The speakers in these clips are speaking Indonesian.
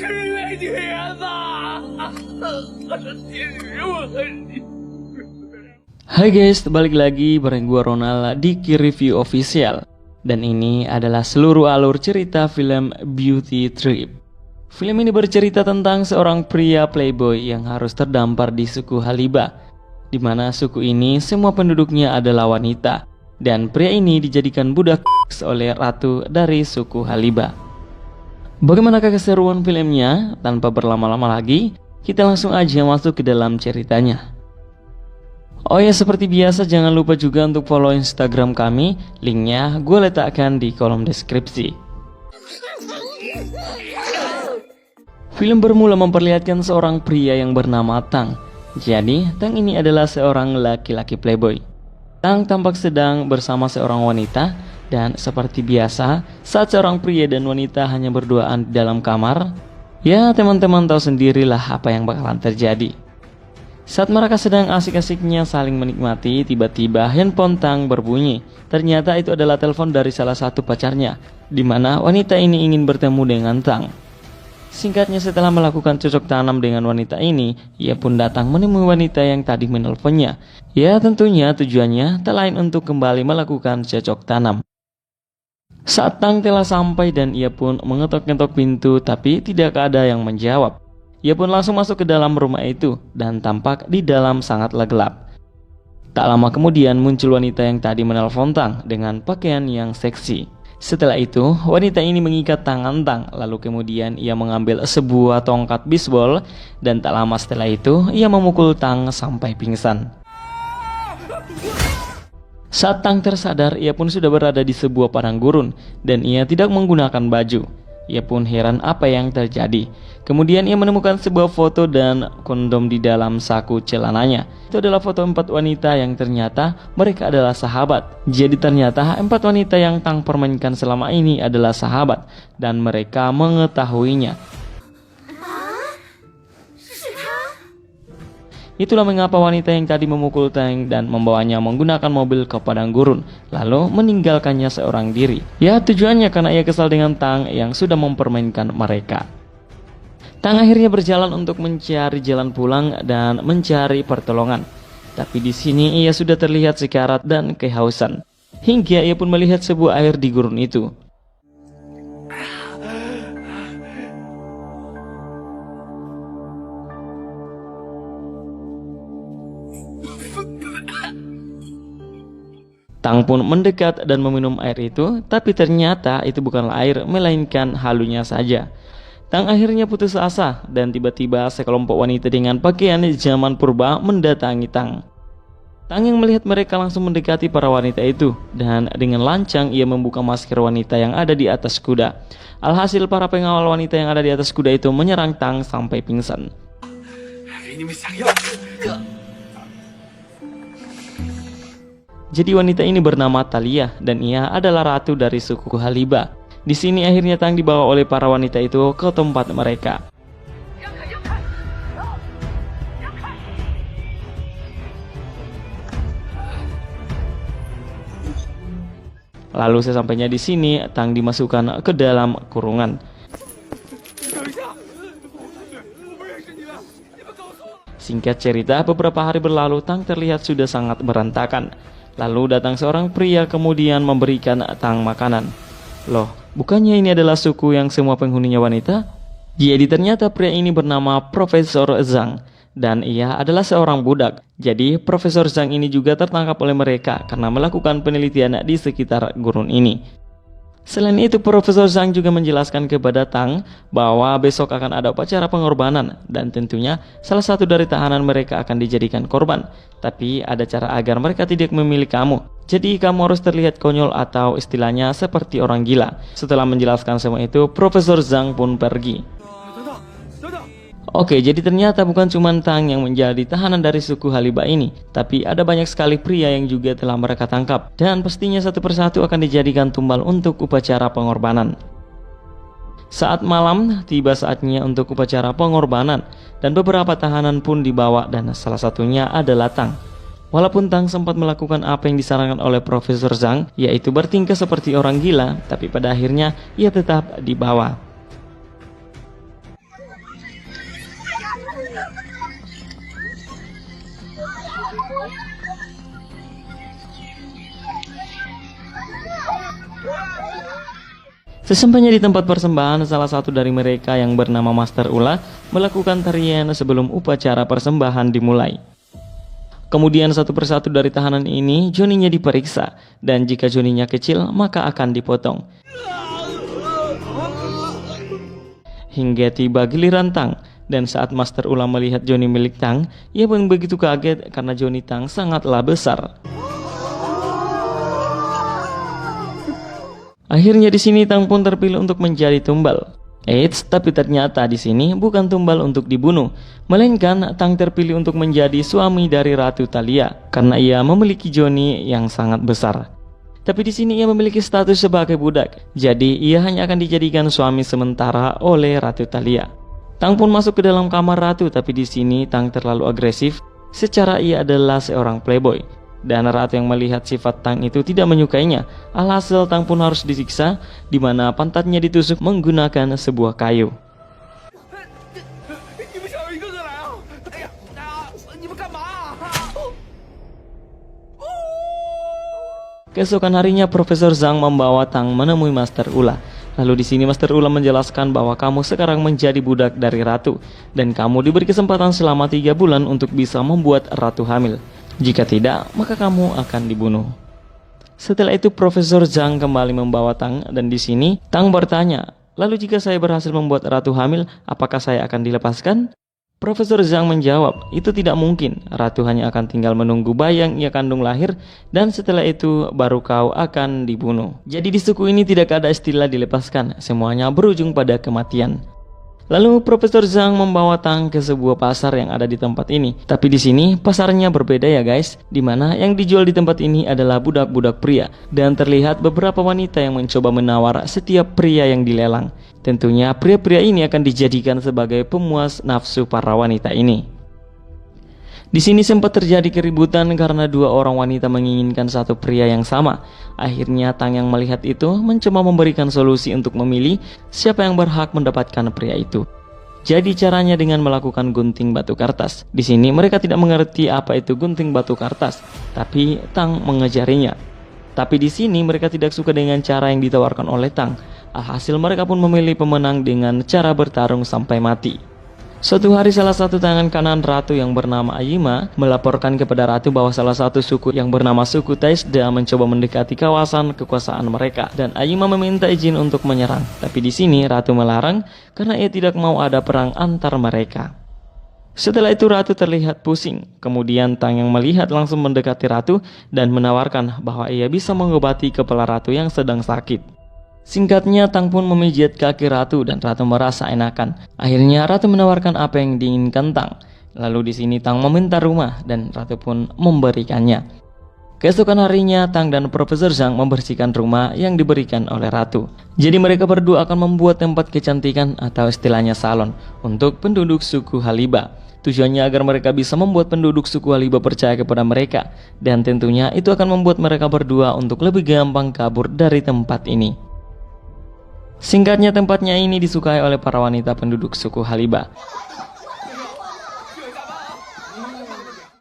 是伪女人呐！我恨你！ Hai guys, balik lagi bareng gua Ronald di Ki Review Official. Dan ini adalah seluruh alur cerita film Beauty Trip. Film ini bercerita tentang seorang pria playboy yang harus terdampar di suku Haliba, di mana suku ini semua penduduknya adalah wanita. Dan pria ini dijadikan budak oleh ratu dari suku Haliba. Bagaimanakah keseruan filmnya? Tanpa berlama-lama lagi, kita langsung aja masuk ke dalam ceritanya. Oh ya, seperti biasa jangan lupa juga untuk follow Instagram kami. Linknya gue letakkan di kolom deskripsi. Film bermula memperlihatkan seorang pria yang bernama Tang. Jadi Tang ini adalah seorang laki-laki playboy. Tang tampak sedang bersama seorang wanita. Dan seperti biasa, saat seorang pria dan wanita hanya berduaan di dalam kamar, ya teman-teman tahu sendirilah apa yang bakalan terjadi. Saat mereka sedang asik-asiknya saling menikmati, tiba-tiba handphone Tang berbunyi. Ternyata itu adalah telepon dari salah satu pacarnya, di mana wanita ini ingin bertemu dengan Tang. Singkatnya, setelah melakukan cocok tanam dengan wanita ini, ia pun datang menemui wanita yang tadi menelponnya. Ya tentunya tujuannya tak lain untuk kembali melakukan cocok tanam. Saat Tang telah sampai dan ia pun mengetok-ngetok pintu, tapi tidak ada yang menjawab. Ia pun langsung masuk ke dalam rumah itu dan tampak di dalam sangatlah gelap. Tak lama kemudian muncul wanita yang tadi menelpon Tang dengan pakaian yang seksi. Setelah itu wanita ini mengikat tangan Tang, lalu kemudian ia mengambil sebuah tongkat bisbol dan tak lama setelah itu ia memukul Tang sampai pingsan. Saat Tang tersadar, ia pun sudah berada di sebuah padang gurun dan ia tidak menggunakan baju. Ia pun heran apa yang terjadi. Kemudian ia menemukan sebuah foto dan kondom di dalam saku celananya. Itu adalah foto 4 wanita yang ternyata mereka adalah sahabat. Jadi ternyata 4 wanita yang Tang permainkan selama ini adalah sahabat dan mereka mengetahuinya. Itulah mengapa wanita yang tadi memukul Tang dan membawanya menggunakan mobil ke padang gurun, lalu meninggalkannya seorang diri. Ya tujuannya karena ia kesal dengan Tang yang sudah mempermainkan mereka. Tang akhirnya berjalan untuk mencari jalan pulang dan mencari pertolongan. Tapi di sini ia sudah terlihat sekarat dan kehausan. Hingga ia pun melihat sebuah air di gurun itu. Tang pun mendekat dan meminum air itu, tapi ternyata itu bukanlah air, melainkan halunya saja. Tang akhirnya putus asa dan tiba-tiba sekelompok wanita dengan pakaian zaman purba mendatangi Tang. Tang yang melihat mereka langsung mendekati para wanita itu dan dengan lancang ia membuka masker wanita yang ada di atas kuda. Alhasil para pengawal wanita yang ada di atas kuda itu menyerang Tang sampai pingsan. Jadi wanita ini bernama Talia dan ia adalah ratu dari suku Haliba. Di sini akhirnya Tang dibawa oleh para wanita itu ke tempat mereka. Lalu sesampainya di sini Tang dimasukkan ke dalam kurungan. Singkat cerita, beberapa hari berlalu Tang terlihat sudah sangat berantakan. Lalu datang seorang pria kemudian memberikan Tang makanan. Loh, bukannya ini adalah suku yang semua penghuninya wanita? Jadi ternyata pria ini bernama Profesor Zhang dan ia adalah seorang budak. Jadi Profesor Zhang ini juga tertangkap oleh mereka karena melakukan penelitian di sekitar gurun ini. Selain itu, Profesor Zhang juga menjelaskan kepada Tang bahwa besok akan ada upacara pengorbanan dan tentunya salah satu dari tahanan mereka akan dijadikan korban. Tapi ada cara agar mereka tidak memilih kamu. Jadi kamu harus terlihat konyol atau istilahnya seperti orang gila. Setelah menjelaskan semua itu, Profesor Zhang pun pergi. Oke, jadi ternyata bukan cuma Tang yang menjadi tahanan dari suku Haliba ini, tapi ada banyak sekali pria yang juga telah mereka tangkap, dan pastinya satu persatu akan dijadikan tumbal untuk upacara pengorbanan. Saat malam, tiba saatnya untuk upacara pengorbanan, dan beberapa tahanan pun dibawa dan salah satunya adalah Tang. Walaupun Tang sempat melakukan apa yang disarankan oleh Profesor Zhang, yaitu bertingkah seperti orang gila, tapi pada akhirnya ia tetap dibawa. Sesampainya di tempat persembahan, salah satu dari mereka yang bernama Master Ula melakukan tarian sebelum upacara persembahan dimulai. Kemudian satu persatu dari tahanan ini joninya diperiksa, dan jika joninya kecil maka akan dipotong. Hingga tiba giliran Tang, dan saat Master Ula melihat joni milik Tang, ia pun begitu kaget karena joni Tang sangatlah besar. Akhirnya di sini Tang pun terpilih untuk menjadi tumbal. Eits, tapi ternyata di sini bukan tumbal untuk dibunuh, melainkan Tang terpilih untuk menjadi suami dari Ratu Thalia karena ia memiliki joni yang sangat besar. Tapi di sini ia memiliki status sebagai budak, jadi ia hanya akan dijadikan suami sementara oleh Ratu Thalia. Tang pun masuk ke dalam kamar Ratu, tapi di sini Tang terlalu agresif secara ia adalah seorang playboy. Dan Ratu yang melihat sifat Tang itu tidak menyukainya. Alhasil Tang pun harus disiksa, di mana pantatnya ditusuk menggunakan sebuah kayu. Keesokan harinya Profesor Zhang membawa Tang menemui Master Ula. Lalu di sini Master Ula menjelaskan bahwa kamu sekarang menjadi budak dari Ratu dan kamu diberi kesempatan selama 3 bulan untuk bisa membuat Ratu hamil. Jika tidak, maka kamu akan dibunuh. Setelah itu Profesor Zhang kembali membawa Tang, dan di sini Tang bertanya, lalu jika saya berhasil membuat Ratu hamil, apakah saya akan dilepaskan? Profesor Zhang menjawab, itu tidak mungkin. Ratu hanya akan tinggal menunggu bayi yang ia kandung lahir, dan setelah itu baru kau akan dibunuh. Jadi di suku ini tidak ada istilah dilepaskan, semuanya berujung pada kematian. Lalu Profesor Zhang membawa Tang ke sebuah pasar yang ada di tempat ini. Tapi di sini pasarnya berbeda ya guys, dimana yang dijual di tempat ini adalah budak-budak pria. Dan terlihat beberapa wanita yang mencoba menawar setiap pria yang dilelang. Tentunya pria-pria ini akan dijadikan sebagai pemuas nafsu para wanita ini. Di sini sempat terjadi keributan karena 2 orang wanita menginginkan satu pria yang sama. Akhirnya Tang yang melihat itu mencoba memberikan solusi untuk memilih siapa yang berhak mendapatkan pria itu. Jadi caranya dengan melakukan gunting batu kertas. Di sini mereka tidak mengerti apa itu gunting batu kertas, tapi Tang mengajarinya. Tapi di sini mereka tidak suka dengan cara yang ditawarkan oleh Tang. Alhasil mereka pun memilih pemenang dengan cara bertarung sampai mati. Suatu hari salah satu tangan kanan Ratu yang bernama Ayima melaporkan kepada Ratu bahwa salah satu suku yang bernama suku Taisda mencoba mendekati kawasan kekuasaan mereka, dan Ayima meminta izin untuk menyerang. Tapi di sini Ratu melarang karena ia tidak mau ada perang antar mereka. Setelah itu Ratu terlihat pusing. Kemudian Tang yang melihat langsung mendekati Ratu dan menawarkan bahwa ia bisa mengobati kepala Ratu yang sedang sakit. Singkatnya Tang pun memijit kaki Ratu dan Ratu merasa enakan. Akhirnya Ratu menawarkan apa yang diinginkan Tang. Lalu di sini Tang meminta rumah dan Ratu pun memberikannya. Keesokan harinya Tang dan Profesor Zhang membersihkan rumah yang diberikan oleh Ratu. Jadi mereka berdua akan membuat tempat kecantikan atau istilahnya salon untuk penduduk suku Haliba. Tujuannya agar mereka bisa membuat penduduk suku Haliba percaya kepada mereka, dan tentunya itu akan membuat mereka berdua untuk lebih gampang kabur dari tempat ini. Singkatnya tempatnya ini disukai oleh para wanita penduduk suku Haliba.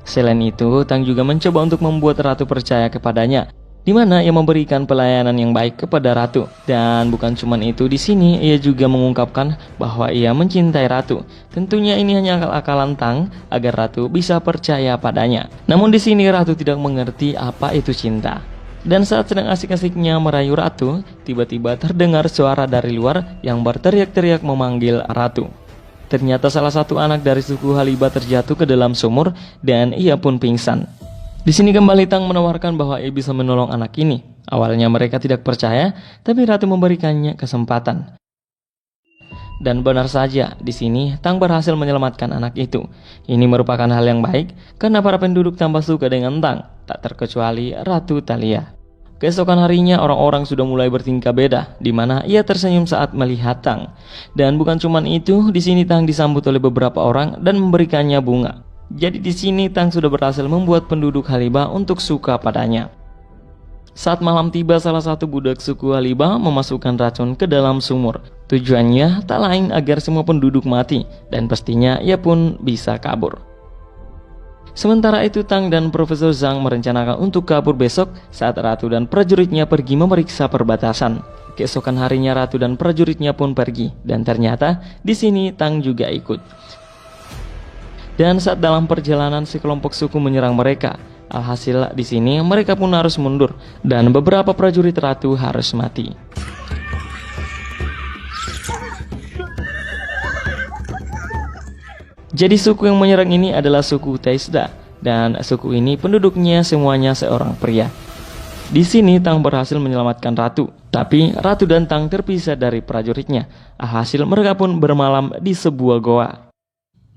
Selain itu, Tang juga mencoba untuk membuat Ratu percaya kepadanya, di mana ia memberikan pelayanan yang baik kepada Ratu. Dan bukan cuma itu, di sini ia juga mengungkapkan bahwa ia mencintai Ratu. Tentunya ini hanya akal-akalan Tang agar Ratu bisa percaya padanya. Namun di sini Ratu tidak mengerti apa itu cinta. Dan saat sedang asik-asiknya merayu Ratu, tiba-tiba terdengar suara dari luar yang berteriak-teriak memanggil Ratu. Ternyata salah satu anak dari suku Haliba terjatuh ke dalam sumur dan ia pun pingsan. Di sini kembali Tang menawarkan bahwa ia bisa menolong anak ini. Awalnya mereka tidak percaya, tapi Ratu memberikannya kesempatan. Dan benar saja, di sini Tang berhasil menyelamatkan anak itu. Ini merupakan hal yang baik karena para penduduk tambah suka dengan Tang, tak terkecuali Ratu Thalia. Keesokan harinya orang-orang sudah mulai bertingkah beda, di mana ia tersenyum saat melihat Tang. Dan bukan cuma itu, di sini Tang disambut oleh beberapa orang dan memberikannya bunga. Jadi di sini Tang sudah berhasil membuat penduduk Haliba untuk suka padanya. Saat malam tiba, salah satu budak suku Haliba memasukkan racun ke dalam sumur. Tujuannya tak lain agar semua penduduk mati, dan pastinya ia pun bisa kabur. Sementara itu Tang dan Profesor Zhang merencanakan untuk kabur besok saat Ratu dan prajuritnya pergi memeriksa perbatasan. Keesokan harinya Ratu dan prajuritnya pun pergi dan ternyata di sini Tang juga ikut. Dan saat dalam perjalanan sekelompok suku menyerang mereka. Alhasil di sini mereka pun harus mundur dan beberapa prajurit Ratu harus mati. Jadi suku yang menyerang ini adalah suku Taisda dan suku ini penduduknya semuanya seorang pria. Di sini Tang berhasil menyelamatkan Ratu, tapi Ratu dan Tang terpisah dari prajuritnya. Alhasil mereka pun bermalam di sebuah goa.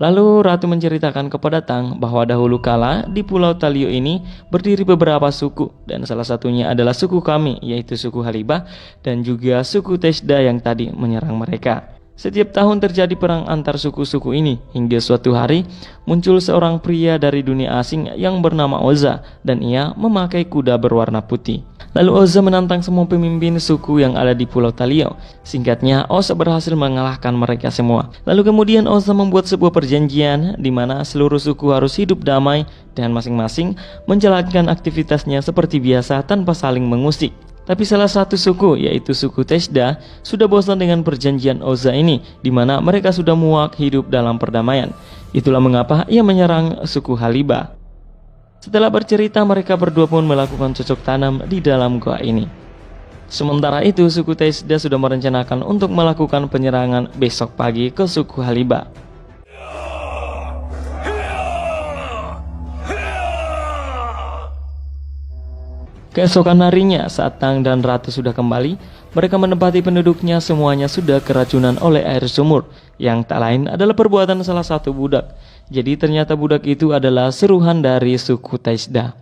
Lalu Ratu menceritakan kepada Tang bahwa dahulu kala di Pulau Talio ini berdiri beberapa suku dan salah satunya adalah suku kami yaitu suku Halibah dan juga suku Taisda yang tadi menyerang mereka. Setiap tahun terjadi perang antar suku-suku ini hingga suatu hari muncul seorang pria dari dunia asing yang bernama Oza dan ia memakai kuda berwarna putih. Lalu Oza menantang semua pemimpin suku yang ada di Pulau Talio. Singkatnya, Oza berhasil mengalahkan mereka semua. Lalu kemudian Oza membuat sebuah perjanjian di mana seluruh suku harus hidup damai dan masing-masing menjalankan aktivitasnya seperti biasa tanpa saling mengusik. Tapi salah satu suku, yaitu suku Taisda, sudah bosan dengan perjanjian Oza ini, di mana mereka sudah muak hidup dalam perdamaian. Itulah mengapa ia menyerang suku Halibah. Setelah bercerita, mereka berdua pun melakukan cocok tanam di dalam goa ini. Sementara itu, suku Taisda sudah merencanakan untuk melakukan penyerangan besok pagi ke suku Halibah. Keesokan harinya, saat Tang dan Ratu sudah kembali, mereka menempati penduduknya semuanya sudah keracunan oleh air sumur, yang tak lain adalah perbuatan salah satu budak. Jadi ternyata budak itu adalah seruhan dari suku Taisda.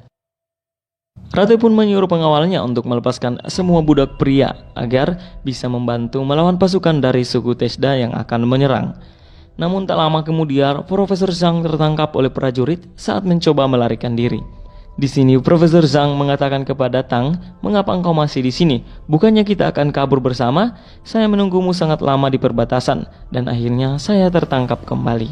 Ratu pun menyuruh pengawalnya untuk melepaskan semua budak pria agar bisa membantu melawan pasukan dari suku Taisda yang akan menyerang. Namun tak lama kemudian, Profesor Zhang tertangkap oleh prajurit saat mencoba melarikan diri. Di sini Profesor Zhang mengatakan kepada Tang, "Mengapa engkau masih di sini? Bukannya kita akan kabur bersama? Saya menunggumu sangat lama di perbatasan dan akhirnya saya tertangkap kembali."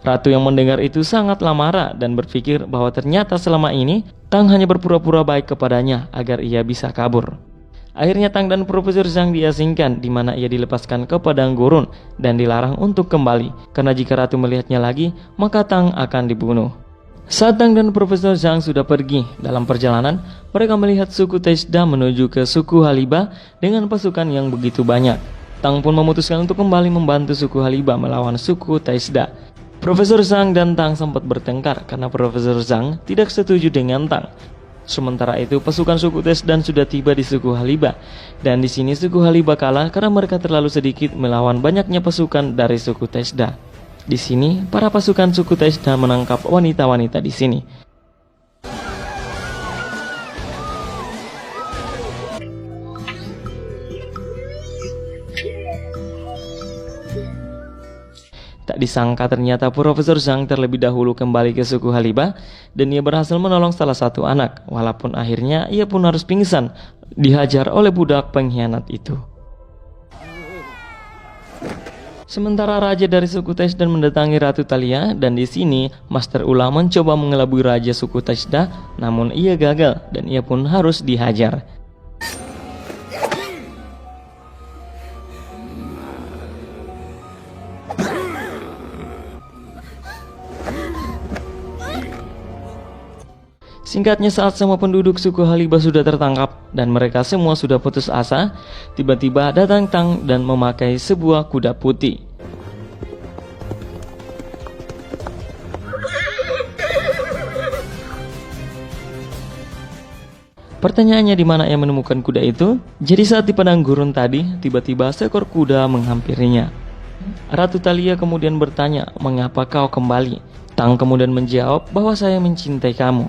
Ratu yang mendengar itu sangatlah marah dan berpikir bahwa ternyata selama ini Tang hanya berpura-pura baik kepadanya agar ia bisa kabur. Akhirnya Tang dan Profesor Zhang diasingkan di mana ia dilepaskan ke padang gurun dan dilarang untuk kembali karena jika Ratu melihatnya lagi maka Tang akan dibunuh. Saat Tang dan Profesor Zhang sudah pergi dalam perjalanan, mereka melihat suku Taisda menuju ke suku Halibah dengan pasukan yang begitu banyak. Tang pun memutuskan untuk kembali membantu suku Halibah melawan suku Taisda. Profesor Zhang dan Tang sempat bertengkar karena Profesor Zhang tidak setuju dengan Tang. Sementara itu pasukan suku Taisda sudah tiba di suku Halibah dan di sini suku Halibah kalah karena mereka terlalu sedikit melawan banyaknya pasukan dari suku Taisda. Di sini para pasukan suku Taisda menangkap wanita-wanita di sini. Tak disangka ternyata Profesor Zhang terlebih dahulu kembali ke suku Halibah dan ia berhasil menolong salah satu anak, walaupun akhirnya ia pun harus pingsan dihajar oleh budak pengkhianat itu. Sementara raja dari suku Taisda mendatangi Ratu Thalia dan di sini Master Ula mencoba mengelabui raja suku Taisda, namun ia gagal dan ia pun harus dihajar. Singkatnya saat semua penduduk suku Halibah sudah tertangkap dan mereka semua sudah putus asa, tiba-tiba datang Tang dan memakai sebuah kuda putih. Pertanyaannya di mana ia menemukan kuda itu? Jadi saat di padang gurun tadi, tiba-tiba seekor kuda menghampirinya. Ratu Thalia kemudian bertanya, "Mengapa kau kembali?" Tang kemudian menjawab bahwa saya mencintai kamu.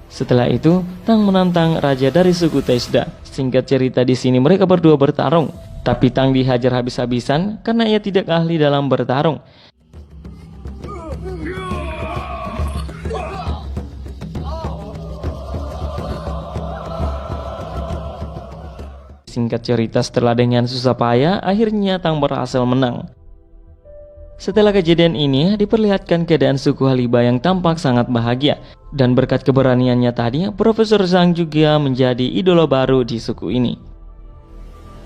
Setelah itu, Tang menantang raja dari suku Taisda. Singkat cerita di sini mereka berdua bertarung, tapi Tang dihajar habis-habisan karena ia tidak ahli dalam bertarung. Singkat cerita setelah dengan susah payah, akhirnya Tang berhasil menang. Setelah kejadian ini, diperlihatkan keadaan suku Haliba yang tampak sangat bahagia. Dan berkat keberaniannya tadi, Profesor Zhang juga menjadi idola baru di suku ini.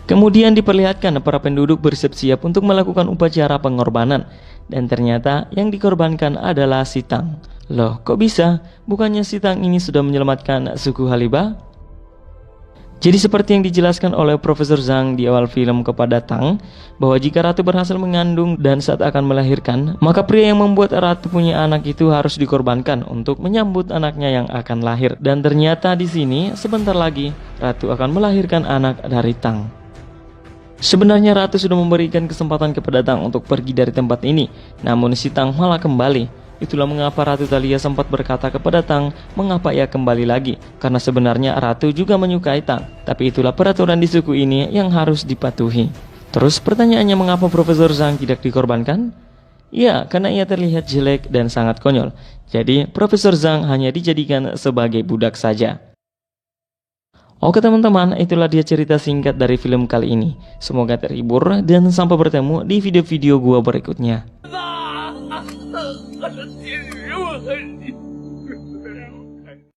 Kemudian diperlihatkan para penduduk bersiap-siap untuk melakukan upacara pengorbanan. Dan ternyata yang dikorbankan adalah si Tang. Loh, kok bisa? Bukannya si Tang ini sudah menyelamatkan suku Haliba? Jadi seperti yang dijelaskan oleh Profesor Zhang di awal film kepada Tang, bahwa jika ratu berhasil mengandung dan saat akan melahirkan, maka pria yang membuat ratu punya anak itu harus dikorbankan untuk menyambut anaknya yang akan lahir. Dan ternyata di sini sebentar lagi ratu akan melahirkan anak dari Tang. Sebenarnya ratu sudah memberikan kesempatan kepada Tang untuk pergi dari tempat ini, namun si Tang malah kembali. Itulah mengapa Ratu Thalia sempat berkata kepada Tang mengapa ia kembali lagi, karena sebenarnya ratu juga menyukai Tang. Tapi itulah peraturan di suku ini yang harus dipatuhi. Terus pertanyaannya, mengapa Profesor Zhang tidak dikorbankan? Ya, karena ia terlihat jelek dan sangat konyol. Jadi Profesor Zhang hanya dijadikan sebagai budak saja. Oke teman-teman, itulah dia cerita singkat dari film kali ini. Semoga terhibur dan sampai bertemu di video-video gua berikutnya. 啊！我恨你！